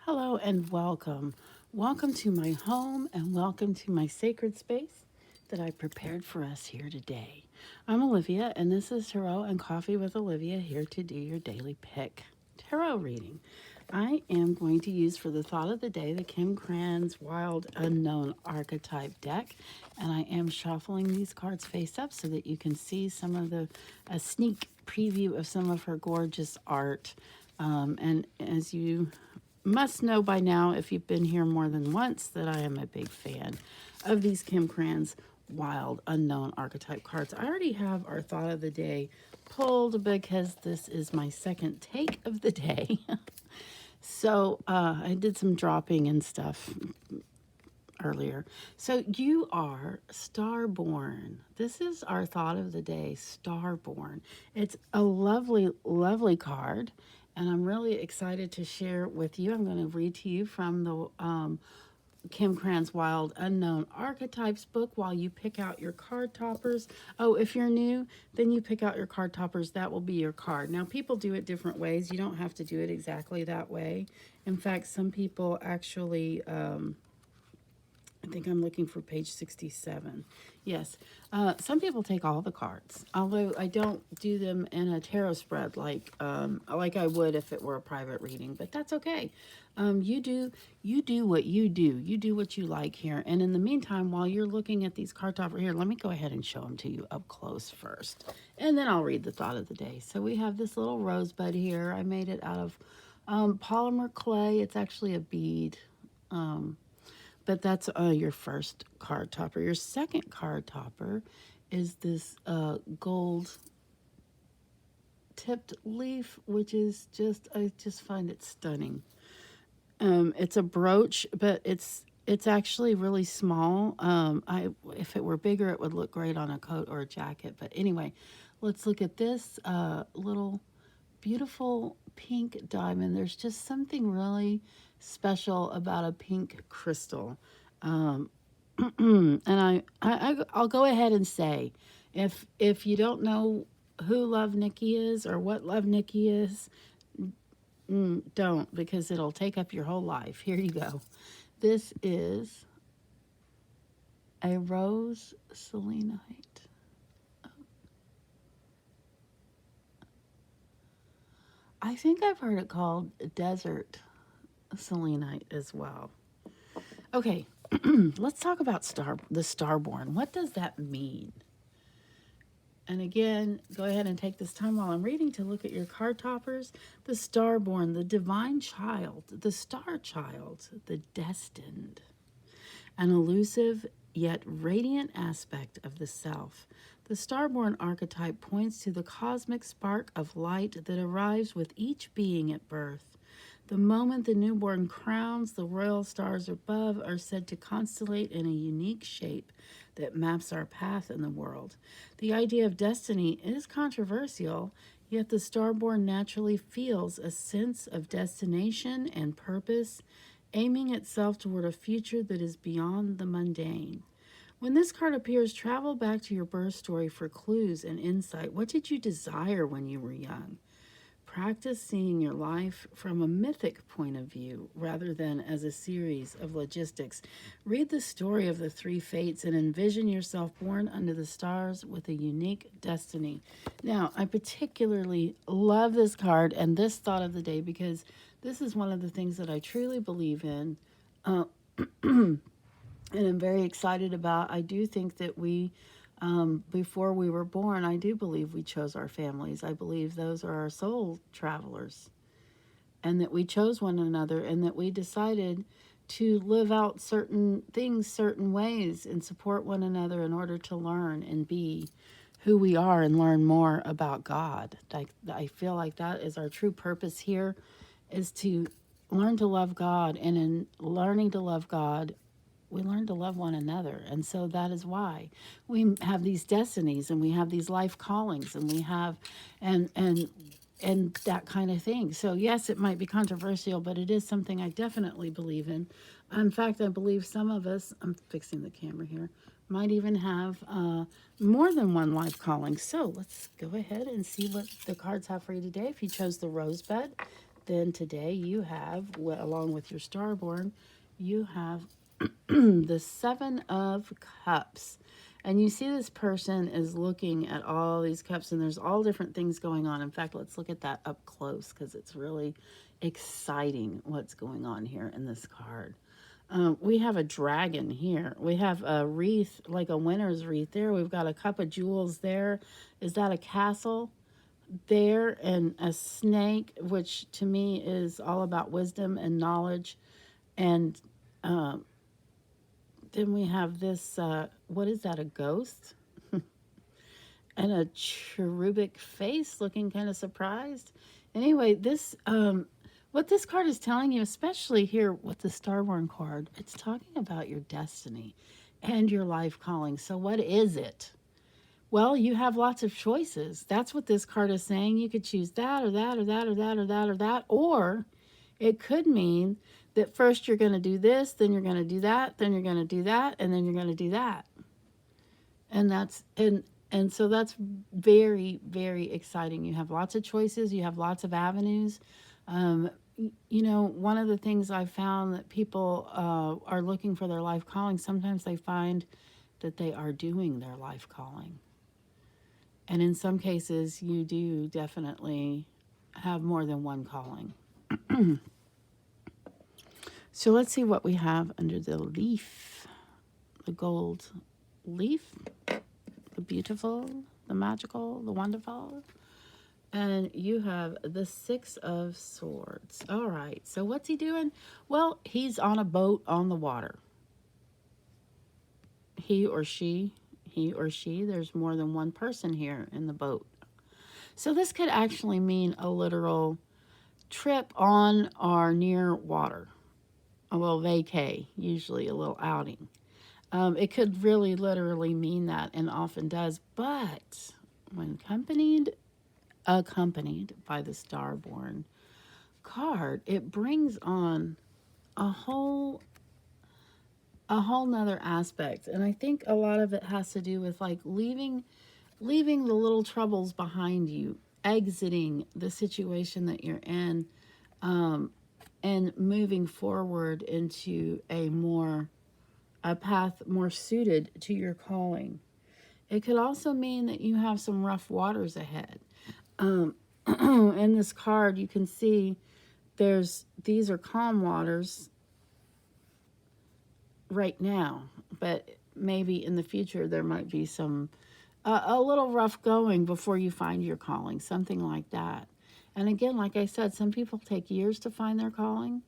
Hello and welcome. Welcome to my home and welcome to my sacred space that I prepared for us here today. I'm Olivia and this is Tarot and Coffee with Olivia here to do your daily pick tarot reading. I am going to use for the thought of the day the Kim Kranz Wild Unknown Archetype deck, and I am shuffling these cards face up so that you can see some of a sneak preview of some of her gorgeous art. And as you must know by now, if you've been here more than once, that I am a big fan of these Kim Kranz Wild Unknown Archetype cards. I already have our thought of the day pulled because this is my second take of the day. So I did some dropping and stuff earlier. So you are Starborn. This is our thought of the day, Starborn. It's a lovely, lovely card, and I'm really excited to share with you. I'm going to read to you from the Kim Kranz Wild Unknown Archetypes book while you pick out your card toppers. Oh, if you're new, then you pick out your card toppers. That will be your card. Now, people do it different ways. You don't have to do it exactly that way. In fact, some people actually I think I'm looking for page 67. Yes. Some people take all the cards, although I don't do them in a tarot spread like I would if it were a private reading, but that's okay. You do what you do. You do what you like here. And in the meantime, while you're looking at these card toppers here, let me go ahead and show them to you up close first. And then I'll read the thought of the day. So we have this little rosebud here. I made it out of polymer clay. It's actually a bead. But that's your first card topper. Your second card topper is this gold tipped leaf, which is I just find it stunning. It's a brooch, but it's actually really small. If it were bigger, it would look great on a coat or a jacket. But anyway, let's look at this little beautiful pink diamond. There's just something really special about a pink crystal. And I'll go ahead and say, if you don't know who Love Nikki is or what Love Nikki is, don't, because it'll take up your whole life. Here you go. This is a rose selenite. I think I've heard it called desert selenite as well. Okay, let's talk about the Starborn. What does that mean? And again, go ahead and take this time while I'm reading to look at your card toppers. The Starborn, the divine child, the star child, the destined, an elusive yet radiant aspect of the self. The Starborn archetype points to the cosmic spark of light that arrives with each being at birth. The moment the newborn crowns, the royal stars above are said to constellate in a unique shape that maps our path in the world. The idea of destiny is controversial, yet the Starborn naturally feels a sense of destination and purpose, aiming itself toward a future that is beyond the mundane. When this card appears, travel back to your birth story for clues and insight. What did you desire when you were young? Practice seeing your life from a mythic point of view rather than as a series of logistics. Read the story of the three fates and envision yourself born under the stars with a unique destiny. Now, I particularly love this card and this thought of the day because this is one of the things that I truly believe in. And I'm very excited about. I do think that before we were born, I do believe we chose our families. I believe those are our soul travelers, and that we chose one another, and that we decided to live out certain things certain ways and support one another in order to learn and be who we are and learn more about God. I feel like that is our true purpose here, is to learn to love God, and in learning to love God, we learn to love one another. And so that is why we have these destinies and we have these life callings and we have and that kind of thing. So yes, it might be controversial, but it is something I definitely believe in. In fact, I believe some of us, I'm fixing the camera here, might even have more than one life calling. So let's go ahead and see what the cards have for you today. If you chose the rosebud, then today you have, along with your starborn, you have the Seven of Cups. And you see this person is looking at all these cups, and there's all different things going on. In fact, let's look at that up close because it's really exciting what's going on here in this card. We have a dragon here. We have a wreath, like a winter's wreath there. We've got a cup of jewels there. Is that a castle? There, and a snake, which to me is all about wisdom and knowledge. And then we have this, what is that, a ghost? And a cherubic face looking kind of surprised. Anyway, this, what this card is telling you, especially here with the Starborn card, it's talking about your destiny and your life calling. So what is it? Well, you have lots of choices. That's what this card is saying. You could choose that or that or that or that or that or that. Or it could mean that first you're going to do this, then you're going to do that, then you're going to do that, and then you're going to do that. And so that's very, very exciting. You have lots of choices. You have lots of avenues. You know, one of the things I found that people are looking for their life calling, sometimes they find that they are doing their life calling. And in some cases, you do definitely have more than one calling. So let's see what we have under the leaf. The gold leaf, the beautiful, the magical, the wonderful. And you have the Six of Swords. All right, so what's he doing? Well, he's on a boat on the water. He or she, there's more than one person here in the boat. So this could actually mean a literal trip on or near water. A little vacay, usually a little outing. It could really literally mean that, and often does. But when accompanied by the Starborn card, it brings on a whole nother aspect. And I think a lot of it has to do with like leaving the little troubles behind you, exiting the situation that you're in, and moving forward into a path more suited to your calling. It could also mean that you have some rough waters ahead. In this card, you can see these are calm waters right now, but maybe in the future there might be some a little rough going before you find your calling, something like that. And again, like I said, some people take years to find their calling.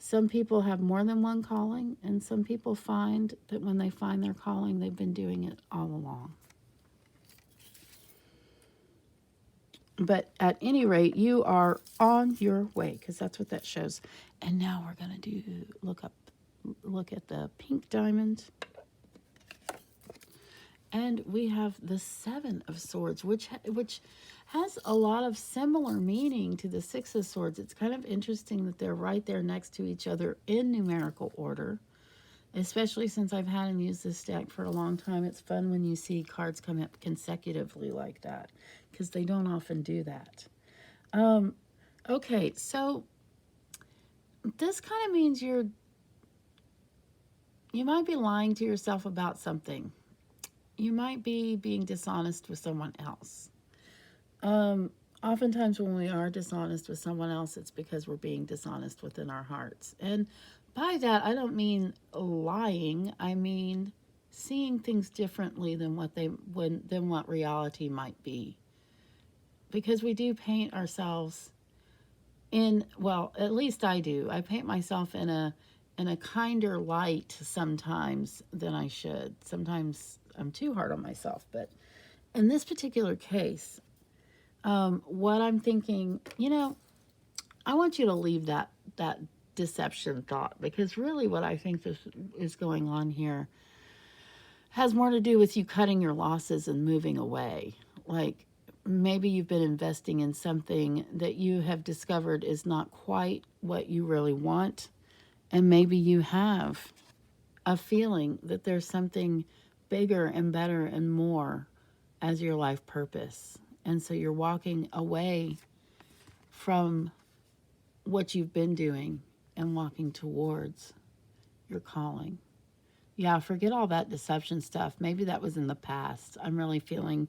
Some people have more than one calling, and some people find that when they find their calling, they've been doing it all along. But at any rate, you are on your way, because that's what that shows. And now we're going to look at the pink diamond. And we have the Seven of Swords, which has a lot of similar meaning to the Six of Swords. It's kind of interesting that they're right there next to each other in numerical order, especially since I've had and used this deck for a long time. It's fun when you see cards come up consecutively like that, because they don't often do that. Okay, so this kind of means you might be lying to yourself about something. You might be being dishonest with someone else. Oftentimes when we are dishonest with someone else, it's because we're being dishonest within our hearts. And by that, I don't mean lying. I mean seeing things differently than what reality might be. Because we do paint ourselves at least I do. I paint myself in a kinder light sometimes than I should. Sometimes I'm too hard on myself, but in this particular case, what I'm thinking, I want you to leave that deception thought, because really what I think this is going on here has more to do with you cutting your losses and moving away. Like maybe you've been investing in something that you have discovered is not quite what you really want, and maybe you have a feeling that there's something bigger and better and more as your life purpose. And so you're walking away from what you've been doing and walking towards your calling. Yeah, forget all that deception stuff. Maybe that was in the past. I'm really feeling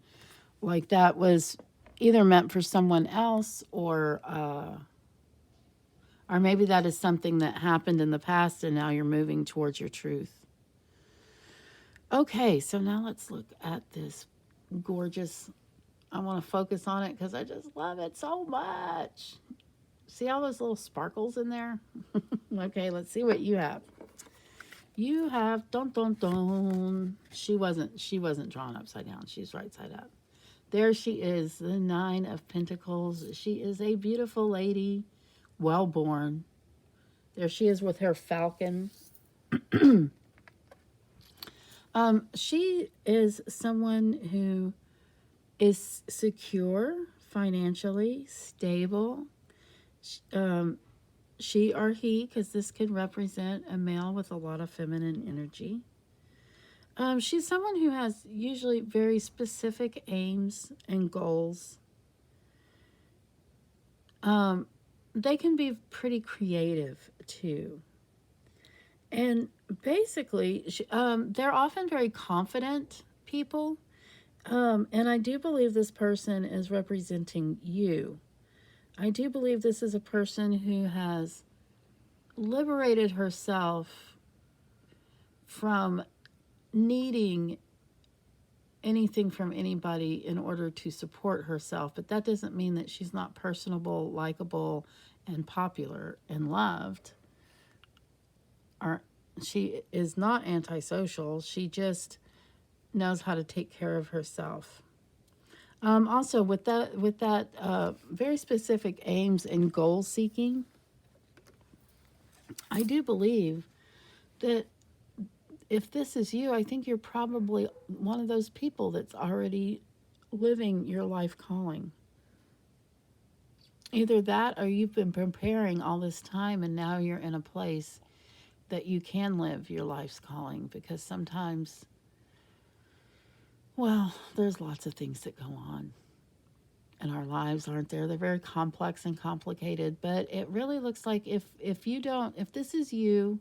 like that was either meant for someone else, or maybe that is something that happened in the past and now you're moving towards your truth. Okay, so now let's look at this gorgeous. I want to focus on it because I just love it so much. See all those little sparkles in there? Okay, let's see what you have. You have dun dun dun. She wasn't drawn upside down. She's right side up. There she is, the Nine of Pentacles. She is a beautiful lady, well born. There she is with her falcon. She is someone who is secure financially, stable. She or he, because this could represent a male with a lot of feminine energy. She's someone who has usually very specific aims and goals. They can be pretty creative too. And basically, they're often very confident people. And I do believe this person is representing you. I do believe this is a person who has liberated herself from needing anything from anybody in order to support herself. But that doesn't mean that she's not personable, likable, and popular and loved. Or she is not antisocial. She just knows how to take care of herself. Also, with that very specific aims and goal seeking, I do believe that if this is you, I think you're probably one of those people that's already living your life calling. Either that or you've been preparing all this time and now you're in a place that you can live your life's calling, because sometimes, well, there's lots of things that go on in our lives, aren't there? They're very complex and complicated, but it really looks like if this is you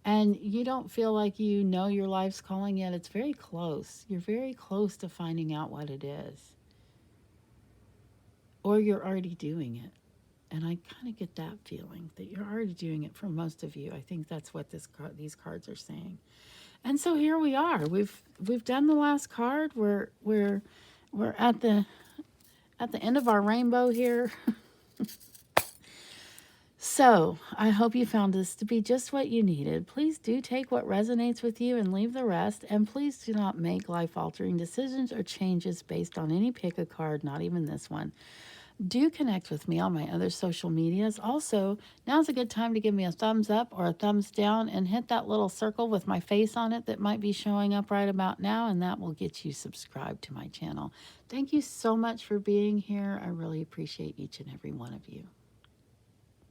and you don't feel like you know your life's calling yet, it's very close. You're very close to finding out what it is. Or you're already doing it. And I kind of get that feeling that you're already doing it for most of you. I think that's what these cards are saying. And so here we are. We've done the last card. We're at the end of our rainbow here. So I hope you found this to be just what you needed. Please do take what resonates with you and leave the rest. And please do not make life-altering decisions or changes based on any pick a card, not even this one. Do connect with me on my other social medias. Also, now's a good time to give me a thumbs up or a thumbs down and hit that little circle with my face on it that might be showing up right about now, and that will get you subscribed to my channel. Thank you so much for being here. I really appreciate each and every one of you.